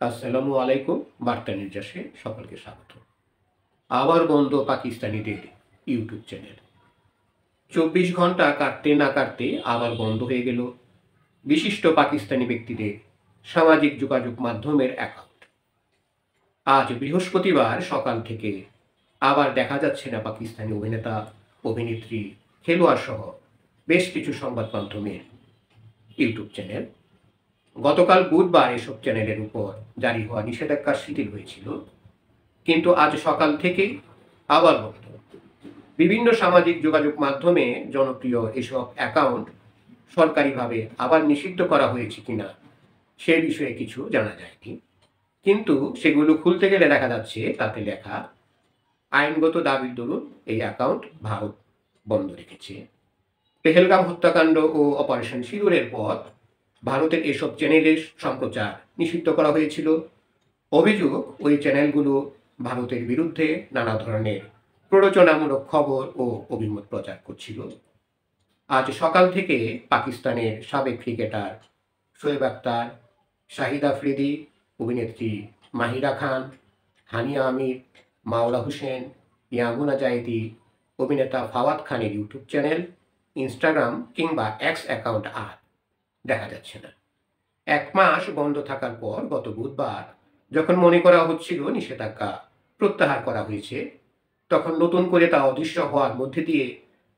আসসালামু আলাইকুম। বার্তা নির্যাসে সকলকে স্বাগত। আবার বন্ধ পাকিস্তানিদের ইউটিউব চ্যানেল। ২৪ ঘন্টা কাটতে না কাটতে আবার বন্ধ হয়ে গেল বিশিষ্ট পাকিস্তানি ব্যক্তিদের সামাজিক যোগাযোগ মাধ্যমের অ্যাকাউন্ট। আজ বৃহস্পতিবার সকাল থেকে আবার দেখা যাচ্ছে না পাকিস্তানি অভিনেতা, অভিনেত্রী, খেলোয়াড় সহ বেশ কিছু সংবাদ মাধ্যমের ইউটিউব চ্যানেল। গতকাল বুধবার এসব চ্যানেলের উপর জারি হওয়া নিষেধাজ্ঞা শিথিল হয়েছিল, কিন্তু আজ সকাল থেকেই আবার বন্ধ। বিভিন্ন সামাজিক যোগাযোগ মাধ্যমে জনপ্রিয় এসব অ্যাকাউন্ট সরকারিভাবে আবার নিষিদ্ধ করা হয়েছে কিনা সে বিষয়ে কিছু জানা যায়নি, কিন্তু সেগুলো খুলতে গেলে দেখা যাচ্ছে তাতে লেখা আইনগত দাবির দরুন এই অ্যাকাউন্ট ভারত বন্ধ রেখেছে। পেহেলগাম হত্যাকাণ্ড ও অপারেশন সিঁদুরের পর ভারতের এসব চ্যানেলের সম্প্রচার নিষিদ্ধ করা হয়েছিল। অভিযোগ, ওই চ্যানেলগুলো ভারতের বিরুদ্ধে নানা ধরনের প্ররোচনামূলক খবর ও অভিমত প্রচার করছিল। আজ সকাল থেকে পাকিস্তানের সাবেক ক্রিকেটার শোয়েব আখতার, শাহিদ আফ্রিদি, অভিনেত্রী মাহিরা খান, হানিয়া আমির, মাওলা হোসেন, ইয়ামুনা জাহিদি, অভিনেতা ফাওয়াদ খানের ইউটিউব চ্যানেল, ইনস্টাগ্রাম কিংবা এক্স অ্যাকাউন্ট আর দেখা যাচ্ছে না। ১ মাস বন্ধ থাকার পর গত বুধবার যখন মনে করা হচ্ছিল নিষেধাজ্ঞা প্রত্যাহার করা হয়েছে, তখন নতুন করে তা অদৃশ্য হওয়ার মধ্যে দিয়ে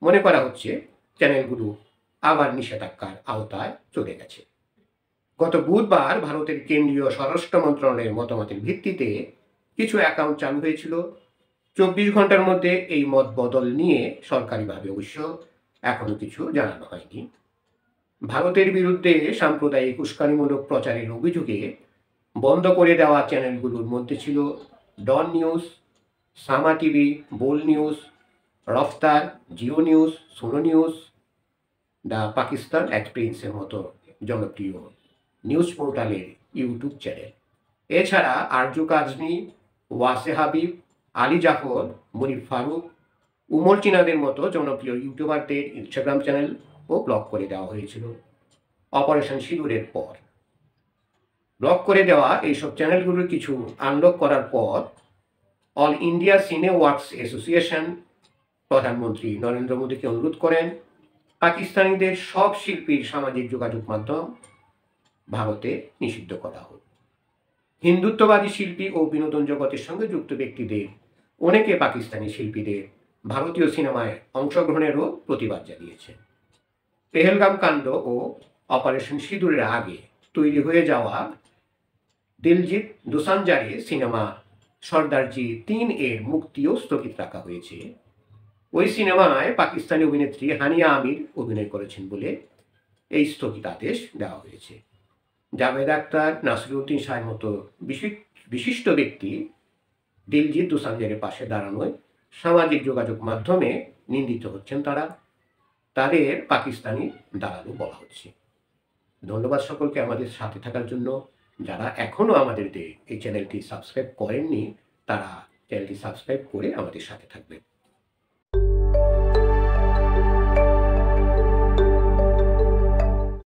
মনে করা হচ্ছে চ্যানেলগুলো আবার নিষেধাজ্ঞার আওতায় চলে গেছে। গত বুধবার ভারতের কেন্দ্রীয় স্বরাষ্ট্র মন্ত্রণালয়ের মতামতের ভিত্তিতে কিছু অ্যাকাউন্ট চালু হয়েছিল। ২৪ ঘন্টার মধ্যে এই মত বদল নিয়ে সরকারিভাবে অবশ্য এখনো কিছু জানানো হয়নি। ভারতের বিরুদ্ধে সাম্প্রদায়িক উস্কানিমূলক প্রচারের অভিযোগে বন্ধ করে দেওয়া চ্যানেলগুলোর মধ্যে ছিল Dawn News, Samaa TV, Bol News, Raftar, Geo News, সোনো নিউজ, দ্য পাকিস্তান এক্সপ্রেসের মতো জনপ্রিয় নিউজ পোর্টালের ইউটিউব চ্যানেল। এছাড়া আরজু কাজমি, ওয়াসে হাবিব, আলী জাফর, মুনিফ ফারুক, উমর চিনাদের মতো জনপ্রিয় ইউটিউবারদের ইনস্টাগ্রাম চ্যানেল ও ব্লক করে দেওয়া হয়েছিল। অপারেশন সিঁদুরের পর ব্লক করে দেওয়া এইসব চ্যানেলগুলোর কিছু আনলক করার পর অল ইন্ডিয়া সিনে ওয়ার্কস অ্যাসোসিয়েশন প্রধানমন্ত্রী নরেন্দ্র মোদীকে অনুরোধ করেন পাকিস্তানিদের সব শিল্পীর সামাজিক যোগাযোগ মাধ্যম ভারতে নিষিদ্ধ করা হোক। হিন্দুত্ববাদী শিল্পী ও বিনোদন জগতের সঙ্গে যুক্ত ব্যক্তিদের অনেকে পাকিস্তানি শিল্পীদের ভারতীয় সিনেমায় অংশগ্রহণেরও প্রতিবাদ জানিয়েছে। পেহেলগাম কাণ্ড ও অপারেশন সিঁদুরের আগে তৈরি হয়ে যাওয়া দিলজিৎ দোসাঞ্জারে সিনেমা সর্দারজি ৩ এর মুক্তিও স্থগিত রাখা হয়েছে। ওই সিনেমায় পাকিস্তানি অভিনেত্রী হানিয়া আমির অভিনয় করেছেন বলে এই স্থগিতাদেশ দেওয়া হয়েছে। জাভেদ আখতার, নাসিরুদ্দিন শাহের মতো বিশিষ্ট ব্যক্তি দিলজিৎ দোসাঞ্জারের পাশে দাঁড়ানোয় সামাজিক যোগাযোগ মাধ্যমে নিন্দিত হচ্ছেন তারা। তাদের পাকিস্তানি দালালও বলা হচ্ছে। ধন্যবাদ সকলকে আমাদের সাথে থাকার জন্য। যারা এখনও আমাদের এই চ্যানেলটি সাবস্ক্রাইব করেননি, তারা চ্যানেলটি সাবস্ক্রাইব করে আমাদের সাথে থাকবেন।